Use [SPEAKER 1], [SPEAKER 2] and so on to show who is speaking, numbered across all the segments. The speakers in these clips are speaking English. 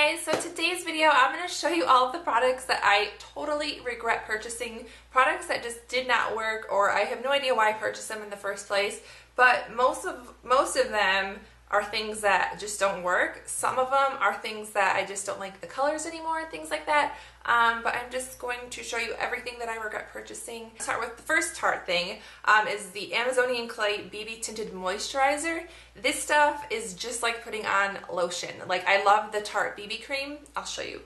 [SPEAKER 1] guys, so today's video I'm going to show you all of the products that I totally regret purchasing, products that just did not work or I have no idea why I purchased them in the first place, but most of them are things that just don't work. Some of them are things that I just don't like the colors anymore, things like that. But I'm just going to show you everything that I regret purchasing. I'll start with the first Tarte thing, is the Amazonian Clay BB Tinted Moisturizer. This stuff is just like putting on lotion. Like, I love the Tarte BB cream. I'll show you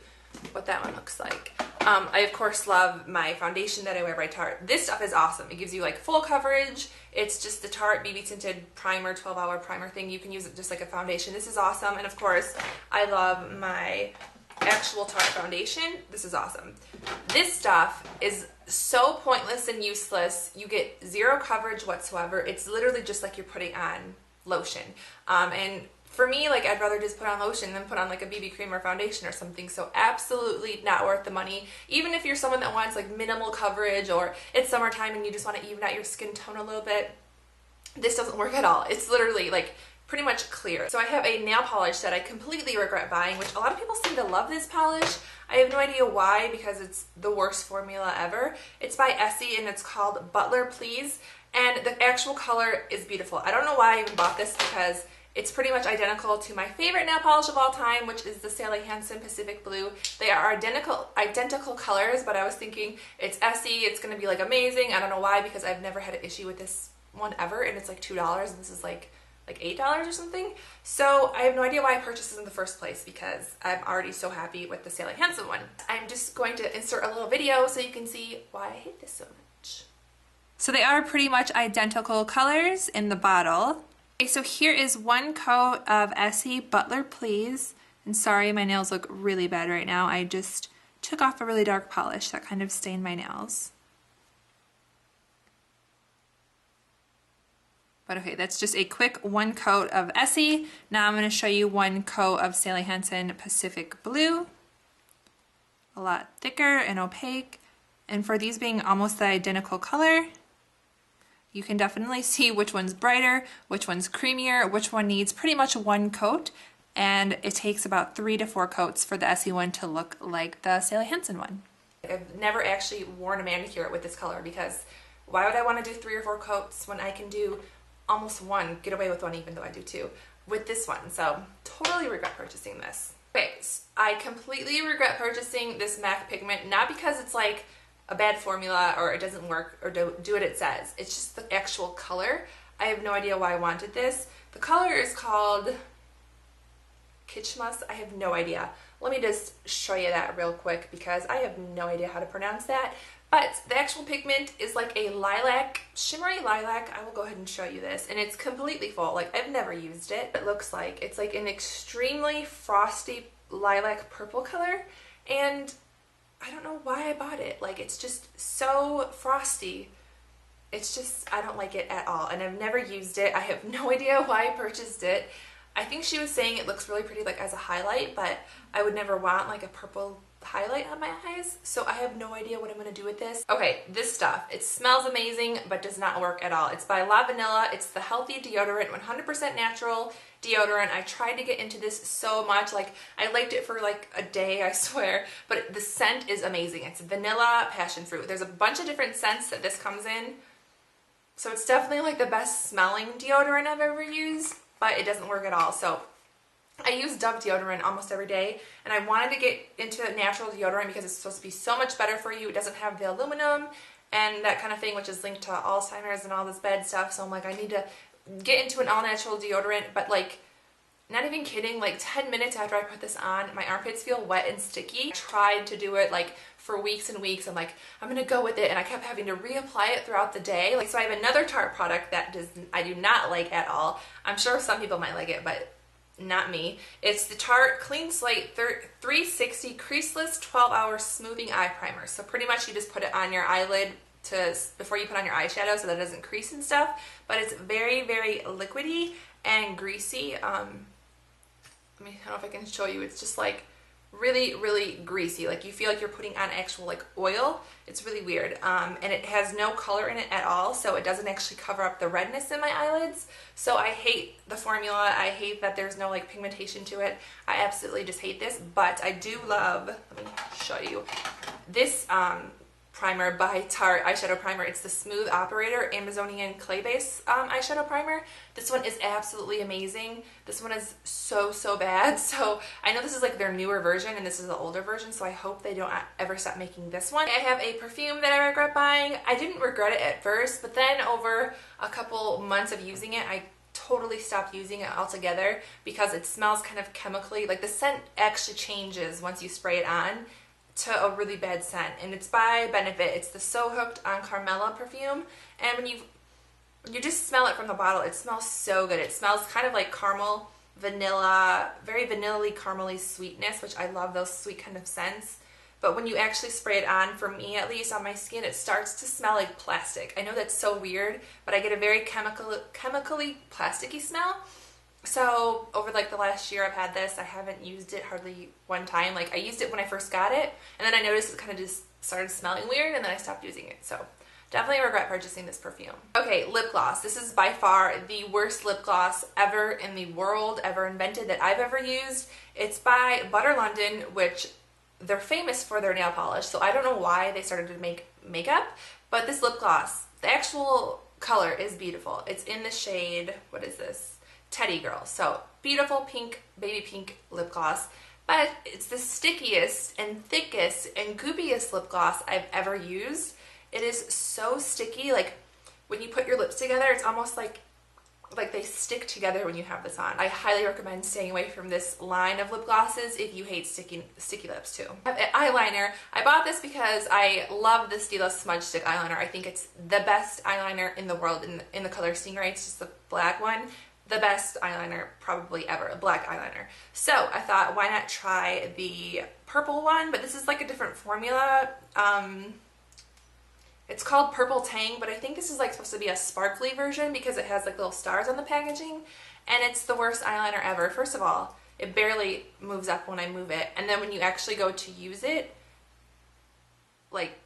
[SPEAKER 1] what that one looks like. I of course love my foundation that I wear by Tarte. This stuff is awesome. It gives you like full coverage. It's just the Tarte BB Tinted Primer, 12-hour primer thing. You can use it just like a foundation. This is awesome. And of course, I love my actual Tarte foundation. This is awesome. This stuff is so pointless and useless. You get zero coverage whatsoever. It's literally just like you're putting on lotion. And for me, like, I'd rather just put on lotion than put on like a BB cream or foundation or something. So absolutely not worth the money. Even if you're someone that wants like minimal coverage or it's summertime and you just want to even out your skin tone a little bit, this doesn't work at all. It's literally like pretty much clear. So I have a nail polish that I completely regret buying, which a lot of people seem to love this polish. I have no idea why, because it's the worst formula ever. It's by Essie and it's called Butler Please, and the actual color is beautiful. I don't know why I even bought this, because it's pretty much identical to my favorite nail polish of all time, which is the Sally Hansen Pacific Blue. They are identical colors, but I was thinking it's Essie, it's gonna be like amazing. I don't know why, because I've never had an issue with this one ever, and it's like $2 and this is like $8 or something. So I have no idea why I purchased this in the first place, because I'm already so happy with the Sally Hansen one. I'm just going to insert a little video so you can see why I hate this so much. So they are pretty much identical colors in the bottle. Okay, so here is one coat of Essie Butler Please. And sorry, my nails look really bad right now. I just took off a really dark polish that kind of stained my nails. But okay, that's just a quick one coat of Essie. Now I'm going to show you one coat of Sally Hansen Pacific Blue. A lot thicker and opaque. And for these being almost the identical color, you can definitely see which one's brighter, which one's creamier, which one needs pretty much one coat. And it takes about 3 to 4 coats for the Essie one to look like the Sally Hansen one. I've never actually worn a manicure with this color, because why would I want to do 3 or 4 coats when I can do almost one, get away with one, even though I do 2 with this one. So totally regret purchasing this. Okay, so I completely regret purchasing this MAC pigment, not because it's like a bad formula or it doesn't work or do what it says. It's just the actual color. I have no idea why I wanted this. The color is called Kitschmas. I have no idea. Let me just show you that real quick, because I have no idea how to pronounce that. But the actual pigment is like a lilac, shimmery lilac. I will go ahead and show you this. And it's completely full. Like, I've never used it. It looks like it's like an extremely frosty lilac purple color. And I don't know why I bought it. Like, it's just so frosty. It's just, I don't like it at all. And I've never used it. I have no idea why I purchased it. I think she was saying it looks really pretty like as a highlight, but I would never want like a purple highlight on my eyes, so I have no idea what I'm going to do with this. Okay, this stuff, it smells amazing but does not work at all. It's by La Vanilla. It's the Healthy Deodorant, 100% natural deodorant. I tried to get into this so much. Like, I liked it for like a day, I swear, but the scent is amazing. It's vanilla, passion fruit. There's a bunch of different scents that this comes in, so it's definitely like the best smelling deodorant I've ever used, but it doesn't work at all. So I use Dove deodorant almost every day, and I wanted to get into natural deodorant because it's supposed to be so much better for you. It doesn't have the aluminum and that kind of thing, which is linked to Alzheimer's and all this bad stuff. So I'm like, I need to get into an all-natural deodorant. But like, not even kidding, like 10 minutes after I put this on, my armpits feel wet and sticky. I tried to do it like for weeks and weeks. I'm like, I'm gonna go with it, and I kept having to reapply it throughout the day. Like, so I have another Tarte product that I do not like at all. I'm sure some people might like it, but not me. It's the Tarte Clean Slate 360 Creaseless 12-Hour Smoothing Eye Primer. So pretty much you just put it on your eyelid before you put on your eyeshadow so that it doesn't crease and stuff. But it's very, very liquidy and greasy. I don't know if I can show you. It's just like really, really greasy. Like you feel like you're putting on actual like oil. It's really weird. And it has no color in it at all, so it doesn't actually cover up the redness in my eyelids. So I hate the formula. I hate that there's no like pigmentation to it. I absolutely just hate this, but I do love, let me show you, this primer by Tarte eyeshadow primer. It's the Smooth Operator Amazonian Clay Base eyeshadow primer. This one is absolutely amazing. This one is so bad. So I know this is like their newer version and this is the older version, so I hope they don't ever stop making this one. I have a perfume that I regret buying. I didn't regret it at first, but then over a couple months of using it, I totally stopped using it altogether because it smells kind of chemically. Like the scent actually changes once you spray it on to a really bad scent, and it's by Benefit. It's the So Hooked on Carmela perfume, and when you just smell it from the bottle, it smells so good. It smells kind of like caramel, vanilla, very vanilla-y, caramely sweetness, which I love those sweet kind of scents. But when you actually spray it on, for me at least, on my skin, it starts to smell like plastic. I know that's so weird, but I get a very chemically plasticky smell. So over like the last year I've had this, I haven't used it hardly one time. Like I used it when I first got it, and then I noticed it kind of just started smelling weird, and then I stopped using it. So definitely regret purchasing this perfume. Okay, lip gloss. This is by far the worst lip gloss ever in the world, ever invented, that I've ever used. It's by Butter London, which they're famous for their nail polish, so I don't know why they started to make makeup, but this lip gloss, the actual color is beautiful. It's in the shade, what is this? Teddy Girl. So beautiful pink, baby pink lip gloss, but it's the stickiest and thickest and goopiest lip gloss I've ever used. It is so sticky. Like when you put your lips together, it's almost like they stick together when you have this on. I highly recommend staying away from this line of lip glosses if you hate sticky lips too. I have an eyeliner. I bought this because I love the Stila Smudge Stick eyeliner. I think it's the best eyeliner in the world in the color Stingray. It's just the black one. The best eyeliner probably ever, a black eyeliner. So I thought, why not try the purple one? But this is like a different formula. It's called Purple Tang, but I think this is like supposed to be a sparkly version because it has like little stars on the packaging, and it's the worst eyeliner ever. First of all, it barely moves up when I move it, and then when you actually go to use it, like,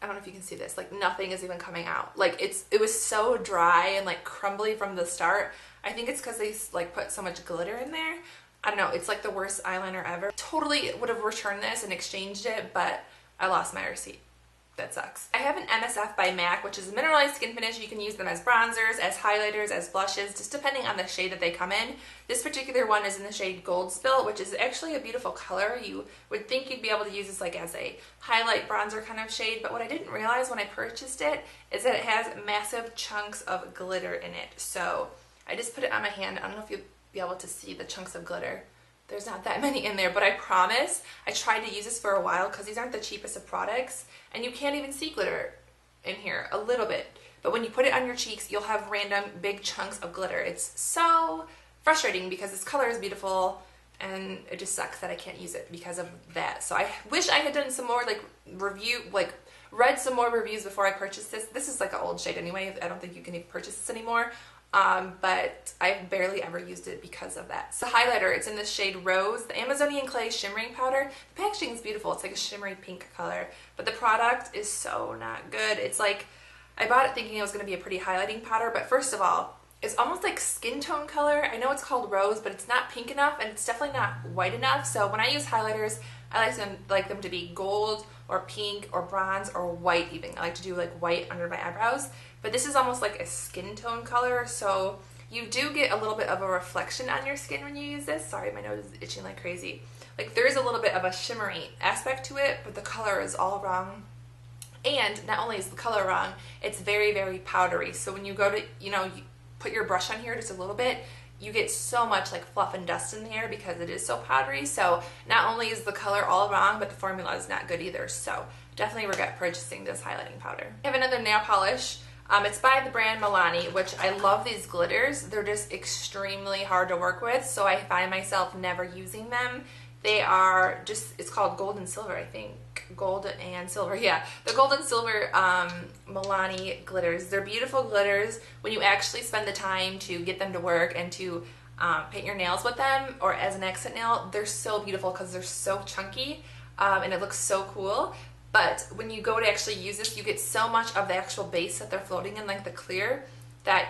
[SPEAKER 1] I don't know if you can see this, like nothing is even coming out. Like it was so dry and like crumbly from the start. I think it's because they like put so much glitter in there. I don't know, it's like the worst eyeliner ever. Totally would have returned this and exchanged it, but I lost my receipt. That sucks. I have an MSF by MAC, which is a mineralized skin finish. You can use them as bronzers, as highlighters, as blushes, just depending on the shade that they come in. This particular one is in the shade Gold Spill, which is actually a beautiful color. You would think you'd be able to use this like as a highlight bronzer kind of shade, but what I didn't realize when I purchased it is that it has massive chunks of glitter in it. So I just put it on my hand. I don't know if you'll be able to see the chunks of glitter. There's not that many in there, but I promise, I tried to use this for a while because these aren't the cheapest of products, and you can't even see glitter in here, a little bit. But when you put it on your cheeks, you'll have random big chunks of glitter. It's so frustrating because this color is beautiful, and it just sucks that I can't use it because of that. So I wish I had done some more read some more reviews before I purchased this. This is like an old shade anyway. I don't think you can even purchase this anymore. But I've barely ever used it because of that. So highlighter, it's in the shade Rose, the Amazonian Clay Shimmering Powder. The packaging is beautiful. It's like a shimmery pink color, but the product is so not good. It's like, I bought it thinking it was going to be a pretty highlighting powder, but first of all, it's almost like skin tone color. I know it's called Rose, but it's not pink enough, and it's definitely not white enough. So when I use highlighters, I like them to be gold or pink or bronze or white even. I like to do like white under my eyebrows. But this is almost like a skin tone color, so you do get a little bit of a reflection on your skin when you use this. Sorry, my nose is itching like crazy. Like there is a little bit of a shimmery aspect to it, but the color is all wrong. And not only is the color wrong, it's very, very powdery. So when you go to, you put your brush on here just a little bit, you get so much like fluff and dust in the air because it is so powdery. So not only is the color all wrong, but the formula is not good either. So definitely regret purchasing this highlighting powder. I have another nail polish. It's by the brand Milani, which I love these glitters. They're just extremely hard to work with, so I find myself never using them. They are just, it's called Gold and Silver, I think. Gold and Silver, yeah. The Gold and Silver Milani glitters. They're beautiful glitters when you actually spend the time to get them to work and to paint your nails with them or as an accent nail, they're so beautiful because they're so chunky and it looks so cool. But when you go to actually use this, you get so much of the actual base that they're floating in, like the clear, that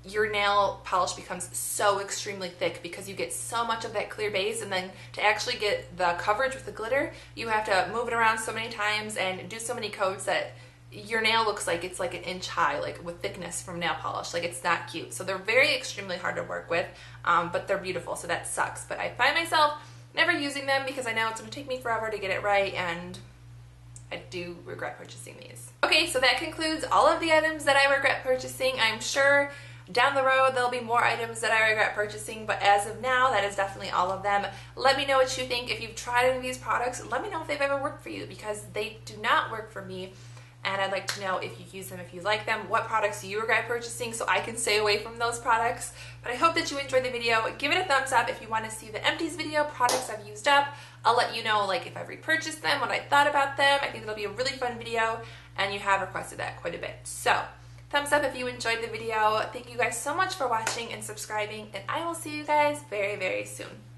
[SPEAKER 1] your nail polish becomes so extremely thick because you get so much of that clear base. And then to actually get the coverage with the glitter, you have to move it around so many times and do so many coats that your nail looks like it's like an inch high, like with thickness from nail polish. Like, it's not cute. So they're very extremely hard to work with, but they're beautiful, so that sucks. But I find myself never using them because I know it's going to take me forever to get it right, and I do regret purchasing these. Okay, so that concludes all of the items that I regret purchasing. I'm sure down the road there'll be more items that I regret purchasing, but as of now, that is definitely all of them. Let me know what you think. If you've tried any of these products, let me know if they've ever worked for you, because they do not work for me. And I'd like to know if you use them, if you like them, what products you regret purchasing so I can stay away from those products. But I hope that you enjoyed the video. Give it a thumbs up if you want to see the empties video, products I've used up. I'll let you know like if I've repurchased them, what I thought about them. I think it'll be a really fun video, and you have requested that quite a bit. So thumbs up if you enjoyed the video. Thank you guys so much for watching and subscribing, and I will see you guys very, very soon.